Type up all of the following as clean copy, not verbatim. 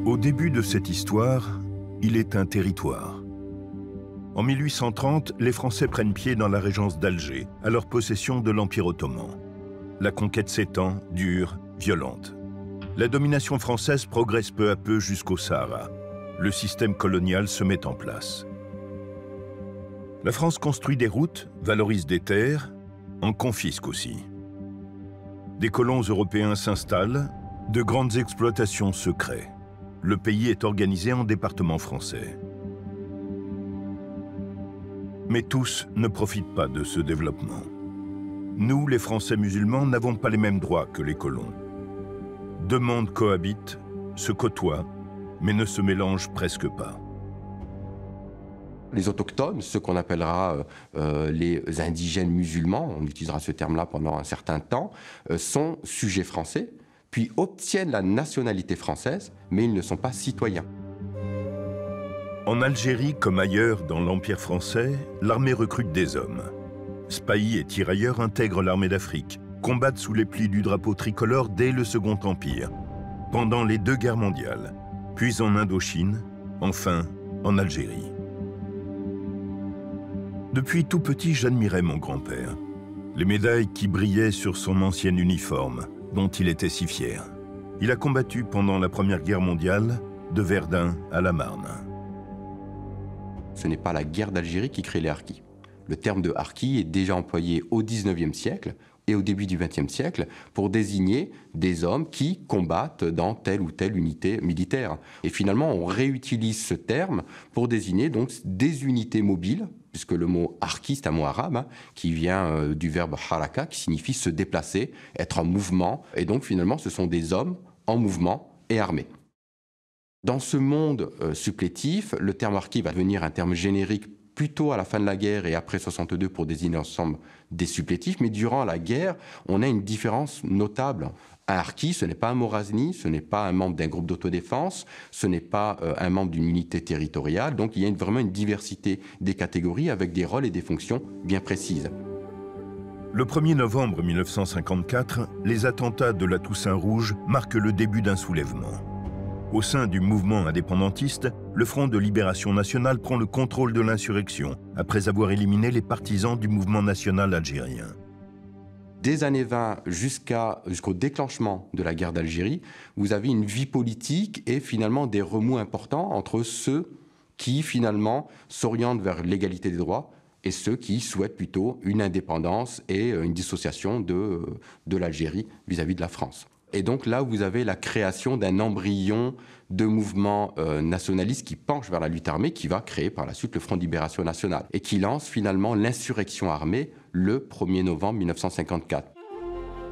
Au début de cette histoire, il est un territoire. En 1830, les Français prennent pied dans la régence d'Alger, alors possession de l'Empire ottoman. La conquête s'étend, dure, violente. La domination française progresse peu à peu jusqu'au Sahara. Le système colonial se met en place. La France construit des routes, valorise des terres, en confisque aussi. Des colons européens s'installent, de grandes exploitations se créent. Le pays est organisé en départements français. Mais tous ne profitent pas de ce développement. Nous, les Français musulmans, n'avons pas les mêmes droits que les colons. Deux mondes cohabitent, se côtoient, mais ne se mélangent presque pas. Les autochtones, ceux qu'on appellera les indigènes musulmans, on utilisera ce terme-là pendant un certain temps, sont sujets français, puis obtiennent la nationalité française, mais ils ne sont pas citoyens. En Algérie, comme ailleurs dans l'Empire français, l'armée recrute des hommes. Spahis et tirailleurs intègrent l'armée d'Afrique, combattent sous les plis du drapeau tricolore dès le Second Empire, pendant les 2 guerres mondiales, puis en Indochine, enfin en Algérie. Depuis tout petit, j'admirais mon grand-père. Les médailles qui brillaient sur son ancien uniforme, dont il était si fier. Il a combattu pendant la Première Guerre mondiale, de Verdun à la Marne. Ce n'est pas la guerre d'Algérie qui crée les harkis. Le terme de harki est déjà employé au XIXe siècle et au début du XXe siècle pour désigner des hommes qui combattent dans telle ou telle unité militaire. Et finalement, on réutilise ce terme pour désigner donc des unités mobiles, puisque le mot harki, c'est un mot arabe, hein, qui vient du verbe haraka, qui signifie se déplacer, être en mouvement. Et donc finalement, ce sont des hommes en mouvement et armés. Dans ce monde supplétif, le terme harki va devenir un terme générique plutôt à la fin de la guerre et après 62 pour désigner l'ensemble des supplétifs. Mais durant la guerre, on a une différence notable. Un harki, ce n'est pas un morazni, ce n'est pas un membre d'un groupe d'autodéfense, ce n'est pas un membre d'une unité territoriale. Donc il y a vraiment une diversité des catégories avec des rôles et des fonctions bien précises. Le 1er novembre 1954, les attentats de la Toussaint Rouge marquent le début d'un soulèvement. Au sein du mouvement indépendantiste, le Front de Libération Nationale prend le contrôle de l'insurrection, après avoir éliminé les partisans du mouvement national algérien. Des années 20 jusqu'au déclenchement de la guerre d'Algérie, vous avez une vie politique et finalement des remous importants entre ceux qui finalement s'orientent vers l'égalité des droits et ceux qui souhaitent plutôt une indépendance et une dissociation de l'Algérie vis-à-vis de la France. Et donc là, vous avez la création d'un embryon de mouvement nationaliste qui penche vers la lutte armée, qui va créer par la suite le Front de Libération Nationale et qui lance finalement l'insurrection armée le 1er novembre 1954.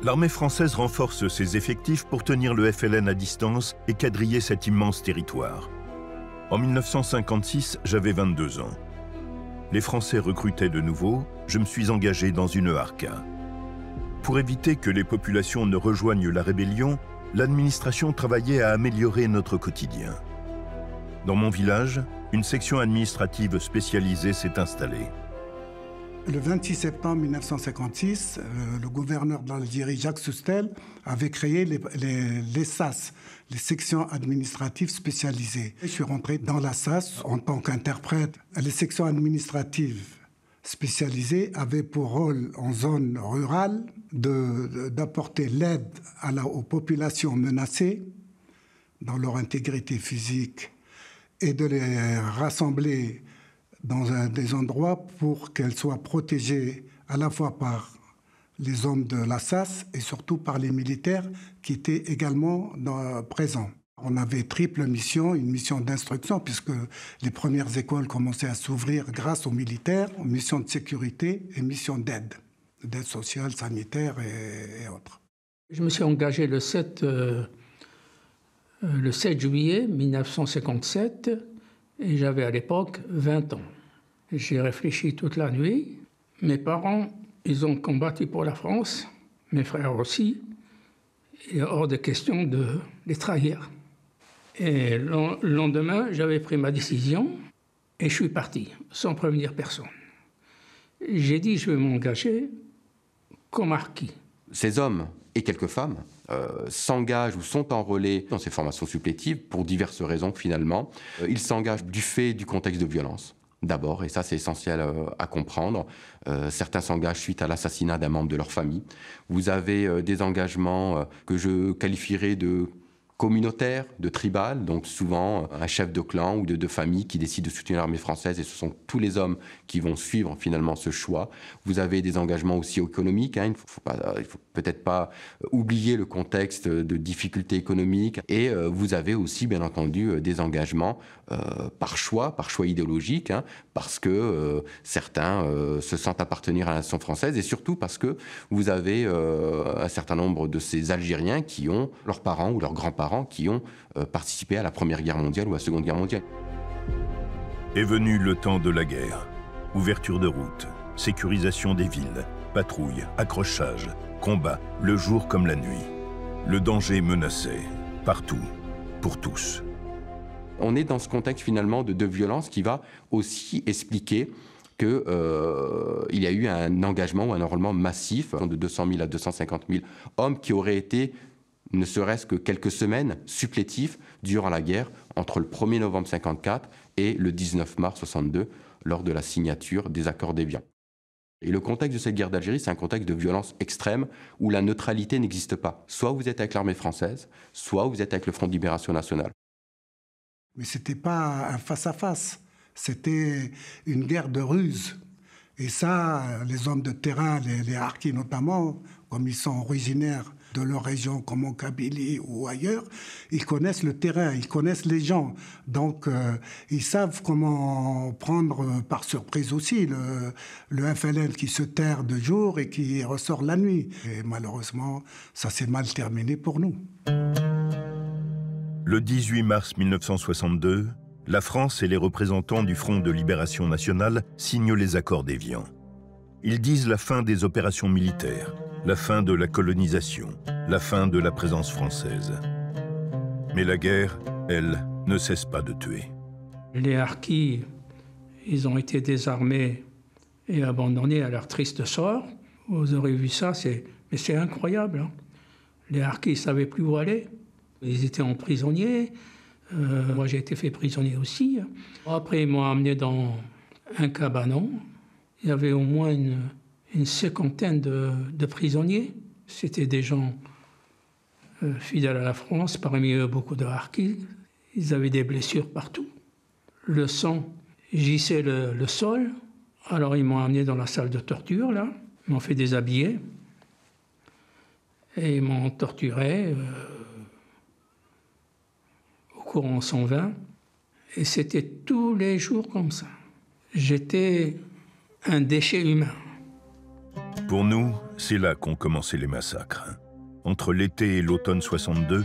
L'armée française renforce ses effectifs pour tenir le FLN à distance et quadriller cet immense territoire. En 1956, j'avais 22 ans. Les Français recrutaient de nouveau, je me suis engagé dans une harka. Pour éviter que les populations ne rejoignent la rébellion, l'administration travaillait à améliorer notre quotidien. Dans mon village, une section administrative spécialisée s'est installée. Le 26 septembre 1956, le gouverneur de l'Algérie, Jacques Soustelle, avait créé les SAS, les sections administratives spécialisées. Je suis rentré dans la SAS en tant qu'interprète. Les sections administratives spécialisées avaient pour rôle en zone rurale d'apporter l'aide aux populations menacées dans leur intégrité physique et de les rassembler dans des endroits pour qu'elles soient protégées à la fois par les hommes de la SAS et surtout par les militaires qui étaient également présents. On avait triple mission, une mission d'instruction, puisque les premières écoles commençaient à s'ouvrir grâce aux militaires, aux missions de sécurité et missions d'aide sociale, sanitaire et autres. Je me suis engagé le 7 juillet 1957 et j'avais à l'époque 20 ans. J'ai réfléchi toute la nuit. Mes parents, ils ont combattu pour la France, mes frères aussi. Il est hors de question de les trahir. Et le lendemain, j'avais pris ma décision et je suis parti, sans prévenir personne. J'ai dit, je vais m'engager comme harki. Ces hommes et quelques femmes s'engagent ou sont enrôlés dans ces formations supplétives pour diverses raisons finalement. Ils s'engagent du fait du contexte de violence. D'abord, et ça c'est essentiel à comprendre, certains s'engagent suite à l'assassinat d'un membre de leur famille. Vous avez des engagements que je qualifierais de communautaire, de tribal, donc souvent un chef de clan ou de famille qui décide de soutenir l'armée française, et ce sont tous les hommes qui vont suivre finalement ce choix. Vous avez des engagements aussi économiques, hein. Il faut peut-être pas oublier le contexte de difficultés économiques, et vous avez aussi bien entendu des engagements par choix idéologique, hein, parce que certains se sentent appartenir à la nation française, et surtout parce que vous avez un certain nombre de ces Algériens qui ont leurs parents ou leurs grands-parents qui ont participé à la Première Guerre mondiale ou à la Seconde Guerre mondiale. Est venu le temps de la guerre. Ouverture de routes, sécurisation des villes, patrouilles, accrochage, combat, le jour comme la nuit. Le danger menaçait, partout, pour tous. On est dans ce contexte finalement de violence qui va aussi expliquer qu'il y a eu un engagement ou un enrôlement massif de 200 000 à 250 000 hommes qui auraient été ne serait-ce que quelques semaines supplétifs durant la guerre entre le 1er novembre 1954 et le 19 mars 1962 lors de la signature des accords d'Évian. Et le contexte de cette guerre d'Algérie, c'est un contexte de violence extrême où la neutralité n'existe pas. Soit vous êtes avec l'armée française, soit vous êtes avec le Front de Libération Nationale. Mais ce n'était pas un face-à-face, c'était une guerre de ruse. Et ça, les hommes de terrain, les harkis notamment, comme ils sont originaires de leur région, comme en Kabylie ou ailleurs, ils connaissent le terrain, ils connaissent les gens. Donc, ils savent comment prendre par surprise aussi le FLN qui se terre de jour et qui ressort la nuit. Et malheureusement, ça s'est mal terminé pour nous. Le 18 mars 1962, la France et les représentants du Front de Libération Nationale signent les accords d'Évian. Ils disent la fin des opérations militaires, la fin de la colonisation, la fin de la présence française. Mais la guerre, elle, ne cesse pas de tuer. Les harkis, ils ont été désarmés et abandonnés à leur triste sort. Vous aurez vu ça, mais c'est incroyable, hein. Les harkis ne savaient plus où aller. Ils étaient emprisonnés. Moi, j'ai été fait prisonnier aussi. Après, ils m'ont amené dans un cabanon. Il y avait au moins une cinquantaine de prisonniers. C'était des gens fidèles à la France, parmi eux beaucoup de harkis. Ils avaient des blessures partout. Le sang gissait le sol. Alors ils m'ont amené dans la salle de torture, là. Ils m'ont fait déshabiller. Et ils m'ont torturé au courant 120. Et c'était tous les jours comme ça. J'étais un déchet humain. Pour nous, c'est là qu'ont commencé les massacres. Entre l'été et l'automne 62,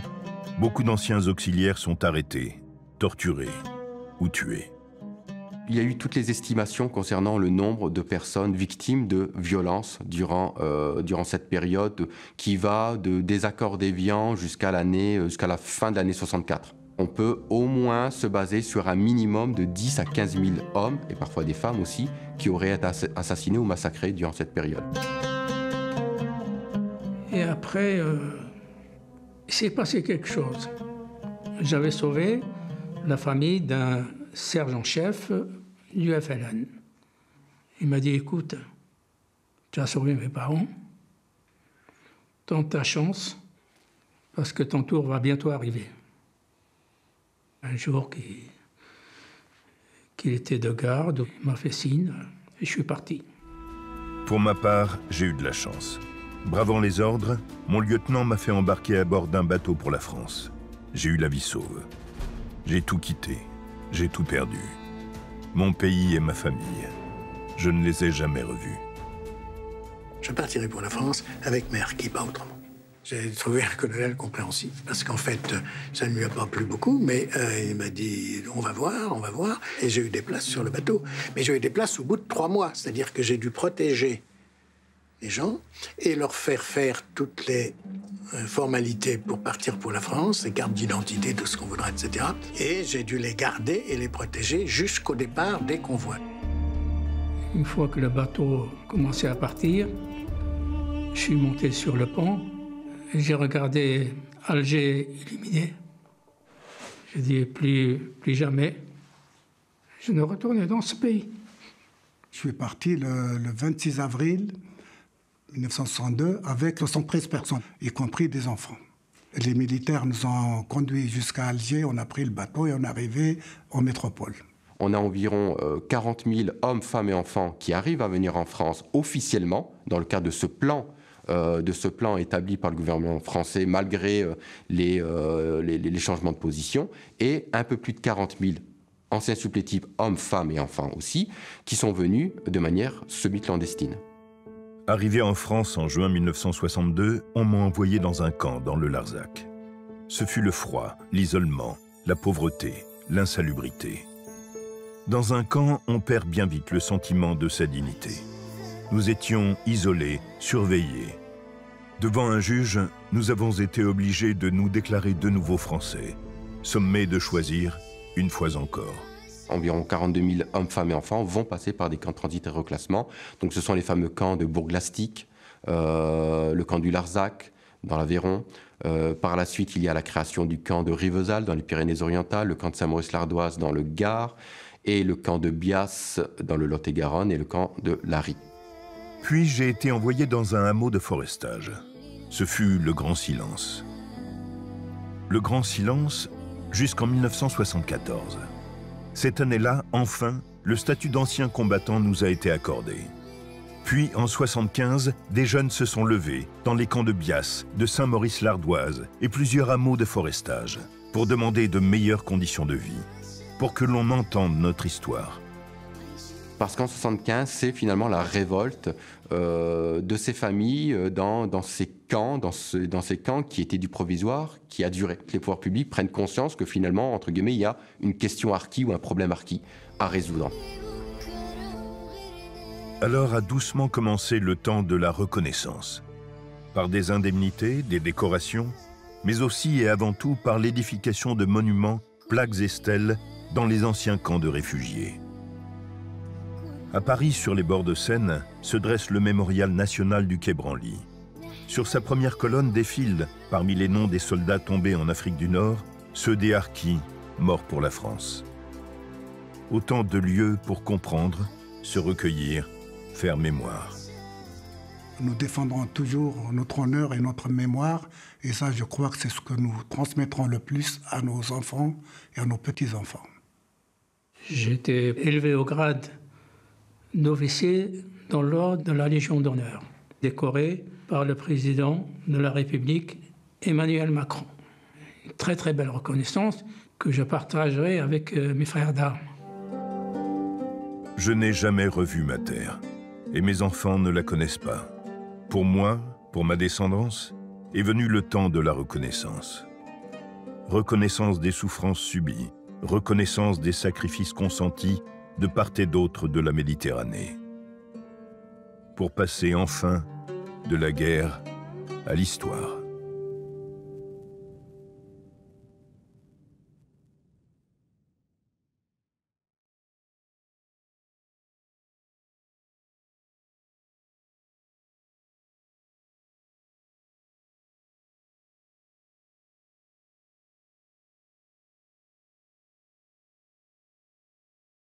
beaucoup d'anciens auxiliaires sont arrêtés, torturés ou tués. Il y a eu toutes les estimations concernant le nombre de personnes victimes de violences durant cette période qui va des accords d'Évian jusqu'à la fin de l'année 64. On peut au moins se baser sur un minimum de 10 à 15 000 hommes, et parfois des femmes aussi, qui auraient été assassinés ou massacrés durant cette période. Et après, il s'est passé quelque chose. J'avais sauvé la famille d'un sergent-chef du FLN. Il m'a dit, écoute, tu as sauvé mes parents, tente ta chance, parce que ton tour va bientôt arriver. Un jour qu'il était de garde, il m'a fait signe, et je suis parti. Pour ma part, j'ai eu de la chance. Bravant les ordres, mon lieutenant m'a fait embarquer à bord d'un bateau pour la France. J'ai eu la vie sauve. J'ai tout quitté. J'ai tout perdu. Mon pays et ma famille. Je ne les ai jamais revus. Je partirai pour la France avec mes harkis, pas autrement. J'ai trouvé un colonel compréhensif, parce qu'en fait, ça ne lui a pas plu beaucoup, mais il m'a dit « on va voir », et j'ai eu des places sur le bateau. Mais j'ai eu des places au bout de 3 mois, c'est-à-dire que j'ai dû protéger les gens et leur faire toutes les formalités pour partir pour la France, les cartes d'identité, tout ce qu'on voudra, etc. Et j'ai dû les garder et les protéger jusqu'au départ des convois. Une fois que le bateau commençait à partir, je suis monté sur le pont J'ai regardé Alger éliminé. J'ai dit plus jamais, je ne retourne dans ce pays. Je suis parti le 26 avril 1962 avec 73 personnes, y compris des enfants. Les militaires nous ont conduits jusqu'à Alger, on a pris le bateau et on est arrivé en métropole. On a environ 40 000 hommes, femmes et enfants qui arrivent à venir en France officiellement, dans le cadre de ce plan établi par le gouvernement français, malgré les changements de position, et un peu plus de 40 000 anciens supplétifs, hommes, femmes et enfants aussi, qui sont venus de manière semi-clandestine. Arrivé en France en juin 1962, on m'a envoyé dans un camp dans le Larzac. Ce fut le froid, l'isolement, la pauvreté, l'insalubrité. Dans un camp, on perd bien vite le sentiment de sa dignité. Nous étions isolés, surveillés. Devant un juge, nous avons été obligés de nous déclarer de nouveau français, sommés de choisir une fois encore. Environ 42 000 hommes, femmes et enfants vont passer par des camps de transit et reclassement. Donc ce sont les fameux camps de Bourg-Lastic, le camp du Larzac, dans l'Aveyron. Par la suite, il y a la création du camp de Rivesaltes, dans les Pyrénées-Orientales, le camp de Saint-Maurice-l'Ardoise, dans le Gard, et le camp de Bias, dans le Lot-et-Garonne, et le camp de Lary. Puis j'ai été envoyé dans un hameau de forestage. Ce fut le Grand Silence. Le Grand Silence jusqu'en 1974. Cette année-là, enfin, le statut d'ancien combattant nous a été accordé. Puis, en 1975, des jeunes se sont levés dans les camps de Bias, de Saint-Maurice-l'Ardoise et plusieurs hameaux de forestage pour demander de meilleures conditions de vie, pour que l'on entende notre histoire. Parce qu'en 1975, c'est finalement la révolte de ces familles dans ces camps qui étaient du provisoire, qui a duré. Les pouvoirs publics prennent conscience que finalement, entre guillemets, il y a une question harkie ou un problème harkie à résoudre. Alors a doucement commencé le temps de la reconnaissance. Par des indemnités, des décorations, mais aussi et avant tout par l'édification de monuments, plaques et stèles dans les anciens camps de réfugiés. À Paris, sur les bords de Seine, se dresse le mémorial national du Quai Branly. Sur sa première colonne défilent, parmi les noms des soldats tombés en Afrique du Nord, ceux des harkis, morts pour la France. Autant de lieux pour comprendre, se recueillir, faire mémoire. Nous défendrons toujours notre honneur et notre mémoire, et ça, je crois que c'est ce que nous transmettrons le plus à nos enfants et à nos petits-enfants. J'ai été élevé au grade d'officier dans l'ordre de la Légion d'honneur, décoré par le président de la République, Emmanuel Macron. Une très très belle reconnaissance que je partagerai avec mes frères d'armes. Je n'ai jamais revu ma terre, et mes enfants ne la connaissent pas. Pour moi, pour ma descendance, est venu le temps de la reconnaissance. Reconnaissance des souffrances subies, reconnaissance des sacrifices consentis de part et d'autre de la Méditerranée. Pour passer enfin de la guerre à l'histoire.